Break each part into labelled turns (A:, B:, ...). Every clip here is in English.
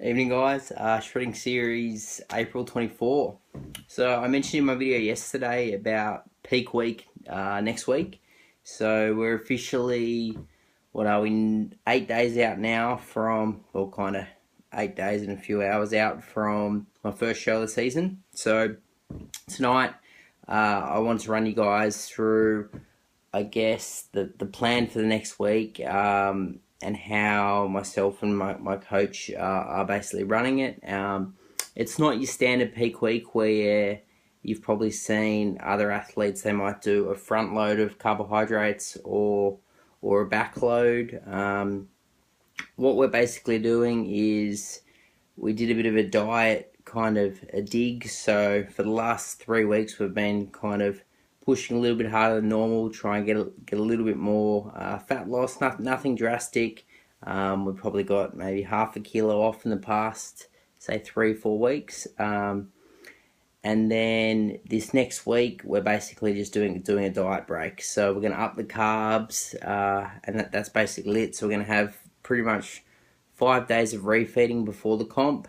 A: Evening guys, shredding series April 24. So I mentioned in my video yesterday about peak week next week. So we're officially, 8 days out now from, well, kind of 8 days and a few hours out from my first show of the season. So tonight I wanted to run you guys through, I guess, the plan for the next week. And how myself and my coach are basically running it. It's not your standard peak week where you've probably seen other athletes. They might do a front load of carbohydrates or a back load. What we're basically doing is we did a bit of a diet, kind of a dig. So for the last 3 weeks, we've been kind of pushing a little bit harder than normal, try and get a little bit more fat loss. Nothing drastic. We've probably got maybe half a kilo off in the past, say 3-4 weeks. And then this next week, we're basically just doing a diet break. So we're going to up the carbs, and that's basically it. So we're going to have pretty much 5 days of refeeding before the comp,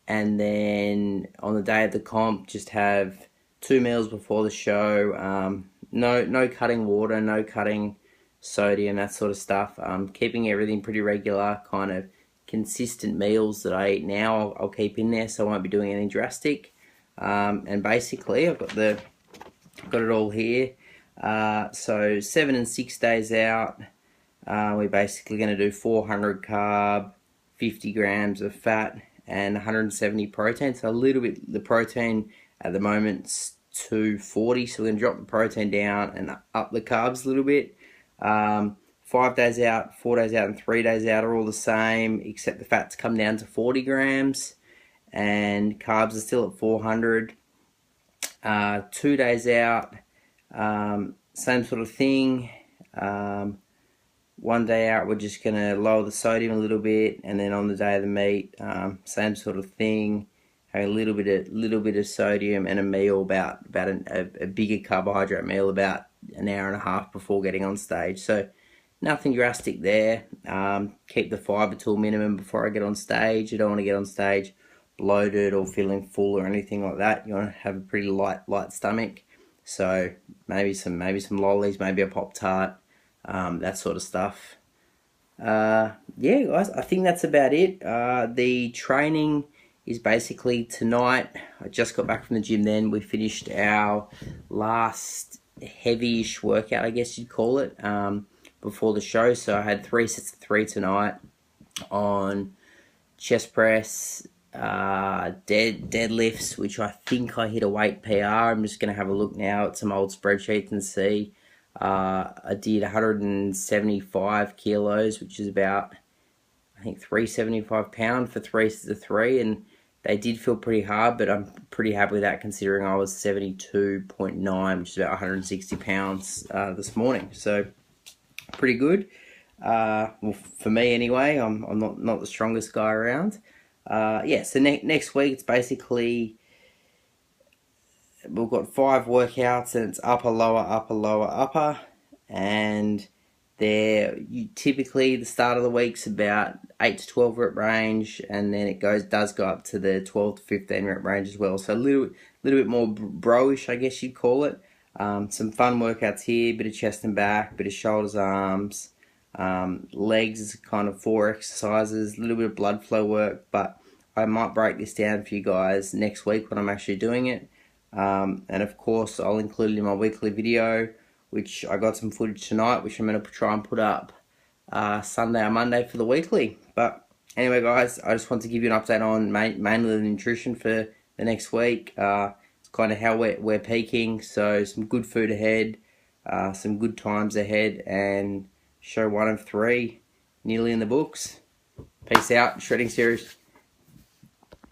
A: and then on the day of the comp, just have 2 meals before the show. No cutting water, no cutting sodium, that sort of stuff. Keeping everything pretty regular, kind of consistent meals that I eat now. I'll keep in there, so I won't be doing anything drastic. And basically, I've got it all here. So 7 and 6 days out, we're basically going to do 400 carb, 50 grams of fat, and 170 protein. So a little bit, the protein at the moment's 240, so we're going to drop the protein down and up the carbs a little bit. 5 days out, 4 days out, and 3 days out are all the same, except the fat's come down to 40 grams, and carbs are still at 400. 2 days out, same sort of thing. 1 day out, we're just going to lower the sodium a little bit, and then on the day of the meet, same sort of thing. Have a little bit of sodium and a meal, about a bigger carbohydrate meal about an hour and a half before getting on stage. So nothing drastic there. Keep the fiber to a minimum before I get on stage. You don't want to get on stage bloated or feeling full or anything like that. You want to have a pretty light stomach. So maybe some lollies, maybe a Pop-Tart, that sort of stuff. Yeah, guys, I think that's about it. The training is basically tonight. I just got back from the gym then. We finished our last heavy-ish workout, I guess you'd call it, before the show. So I had 3 sets of 3 tonight on chest press, deadlifts, which I think I hit a weight PR. I'm just going to have a look now at some old spreadsheets and see. I did 175 kilos, which is about, I think, 375 pounds for 3 sets of 3, and they did feel pretty hard, but I'm pretty happy with that considering I was 72.9, which is about 160 pounds this morning. So pretty good. Well, for me anyway. I'm not the strongest guy around. Yeah. So next week it's basically, we've got 5 workouts, and it's upper, lower, upper, lower, upper, and typically the start of the week's about 8 to 12 rep range, and then it does go up to the 12 to 15 rep range as well. So a little bit more bro-ish, I guess you'd call it. Some fun workouts here, bit of chest and back, bit of shoulders, arms, legs is kind of 4 exercises, a little bit of blood flow work, but I might break this down for you guys next week when I'm actually doing it. And of course I'll include it in my weekly video, which I got some footage tonight, which I'm going to try and put up Sunday or Monday for the weekly. But anyway, guys, I just want to give you an update on mainly the nutrition for the next week. It's kind of how we're peaking, so some good food ahead, some good times ahead, and show 1 of 3 nearly in the books. Peace out, shredding series.